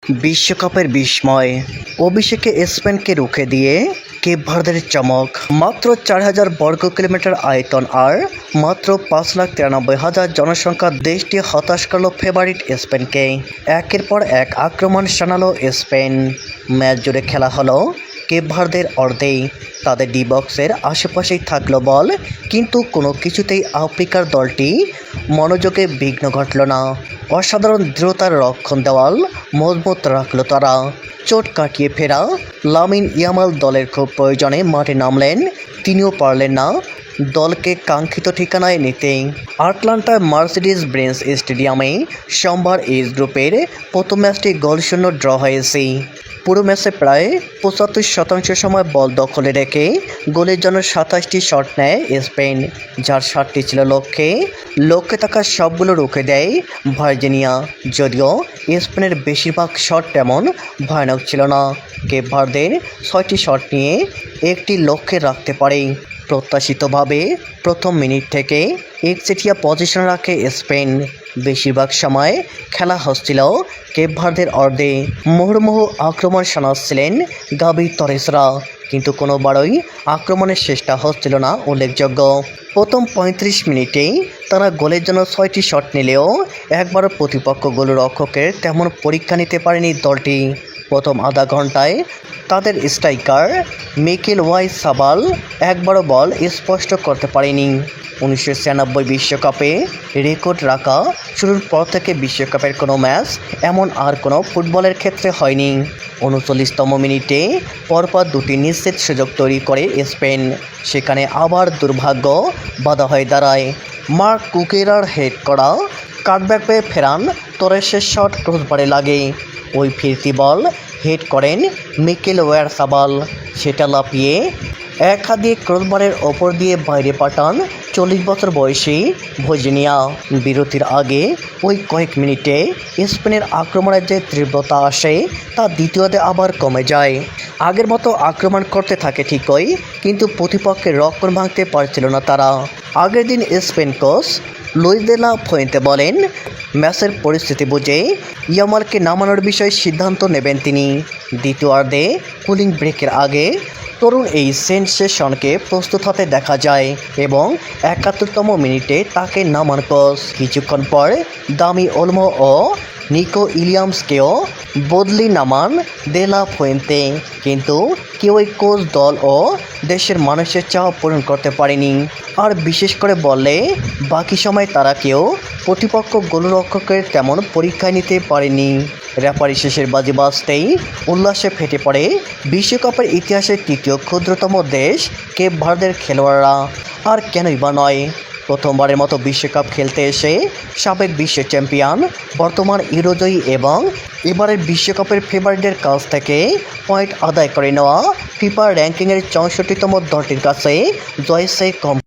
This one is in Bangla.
বিশ্বকাপের বিস্ময়, অভিষেকে স্পেনকে রুখে দিয়ে কেপ ভার্দের চমক। মাত্র 4,000 বর্গ কিলোমিটার আয়তন আর মাত্র 5,93,000 জনসংখ্যার দেশটি হতাশ করল ফেভারিট স্পেনকে। একের পর এক আক্রমণ শানালো স্পেন। ম্যাচ জুড়ে খেলা হলো কেপ ভার্দের অর্ধেই। তাদের ডি বক্সের আশেপাশেই থাকলো বল, কিন্তু কোনো কিছুতেই আফ্রিকার দলটি মনোযোগে বিঘ্ন ঘটল না। অসাধারণ দৃঢ়তার রক্ষণ দেওয়াল মজবুত রাখল তারা। চোট কাটিয়ে ফেরা লামিন ইয়ামাল দলের খুব প্রয়োজনে মাঠে নামলেন, তিনিও পারলেন না দলকে কাঙ্ক্ষিত ঠিকানায় নিতে। আটলান্টার মার্সিডিজ বেঞ্জ স্টেডিয়ামে সোমবার এইচ গ্রুপের প্রথম ম্যাচটি গোলশূন্য ড্র হয়েছে। পুরো ম্যাচে প্রায় 75% সময় বল দখলে রেখে গোলের জন্য 27টি শট নেয় স্পেন, যার 7টি ছিল লক্ষ্যে থাকা সবগুলো রুখে দেয় ভার্জিনিয়া। যদিও স্পেনের বেশিরভাগ শট তেমন ভয়ানক ছিল না। কেপ ভার্দের 6টি শট নিয়ে একটি লক্ষ্যে রাখতে পারে। প্রত্যাশিতভাবে প্রথম মিনিট থেকে একচেটিয়া পজিশন রাখে স্পেন। বেশিরভাগ সময় খেলা হচ্ছিল কেপ ভার্দের অর্ধে। মুহুর্মুহু আক্রমণ শানাচ্ছিলেন গাবি তরেসরা, কিন্তু কোনোবারই আক্রমণের চেষ্টা হচ্ছিল না উল্লেখযোগ্য। প্রথম 35 মিনিটেই তারা গোলের জন্য 6টি শট নিলেও একবারও প্রতিপক্ষ গোলরক্ষকের তেমন পরীক্ষা নিতে পারেনি দলটি। প্রথম আধা ঘন্টায় তাদের স্ট্রাইকার মিকেল ওয়াইজাবাল একবারও বল স্পষ্ট করতে পারেনি। 1996 বিশ্বকাপে রেকর্ড রাখা শুরুর পর থেকে বিশ্বকাপের কোনো ম্যাচ এমন আর কোনো ফুটবলের ক্ষেত্রে হয়নি। 39তম মিনিটে পরপর দুটি নিশ্চিত সুযোগ তৈরি করে স্পেন, সেখানে আবার দুর্ভাগ্য বাধা হয়ে দাঁড়ায়। মার্ক কুকেরার হেড করা কাটব্যাক পেয়ে ফেরান তোরেসের শট ক্রসবারে লাগে। ওই ফিরতি বল হেড করেন মিকেল ওয়াইজাবাল, সেটা লাফিয়ে এক হাত দিয়ে ক্রসবারের ওপর দিয়ে বাইরে পাঠান 40 বছর বয়সী ভার্জিনিয়া। বিরতির আগে ওই কয়েক মিনিটে স্পেনের আক্রমণের যে তীব্রতা আসে তা দ্বিতীয়তে আবার কমে যায়। আগের মতো আক্রমণ করতে থাকে ঠিকই, কিন্তু প্রতিপক্ষের রক্ষণ ভাঙতে পারছিল না তারা। আগের দিন Spain coach Luis de la Fuente বলেন, ম্যাচের পরিস্থিতি বুঝে ইয়ামালকে নামানোর বিষয়ে সিদ্ধান্ত নেবেন তিনি। দ্বিতীয়ার্ধে কুলিং ব্রেকের আগে তরুণ এই সেনসেশনকে প্রস্তুত হতে দেখা যায় এবং 71তম মিনিটে তাকে নামান কোচ। কিছুক্ষণ পর দামি ওলমো ও নিকো উইলিয়ামসকেও বদলি নামান দে লা ফুয়েন্তে, কিন্তু কেউই কোচ, দল ও দেশের মানুষের চাওয়া পূরণ করতে পারেনি। আর বিশেষ করে বললে বাকি সময় তারা কেউ প্রতিপক্ষ গোলরক্ষকের তেমন পরীক্ষায় নিতে পারেনি। রেফারি শেষের বাজি বাজতেই উল্লাসে ফেটে পড়ে বিশ্বকাপের ইতিহাসের তৃতীয় ক্ষুদ্রতম দেশ কেপ ভার্দের খেলোয়াড়রা। আর কেনই বা নয়, প্রথমবারের মতো বিশ্বকাপ খেলতে এসে সাবেক বিশ্ব চ্যাম্পিয়ন, বর্তমান ইউরোজয়ী এবং এবারের বিশ্বকাপের ফেভারিটদের কাছ থেকে পয়েন্ট আদায় করে নেওয়া ফিফা র্যাঙ্কিংয়ের 64তম দলটির কাছে জয় সে কম।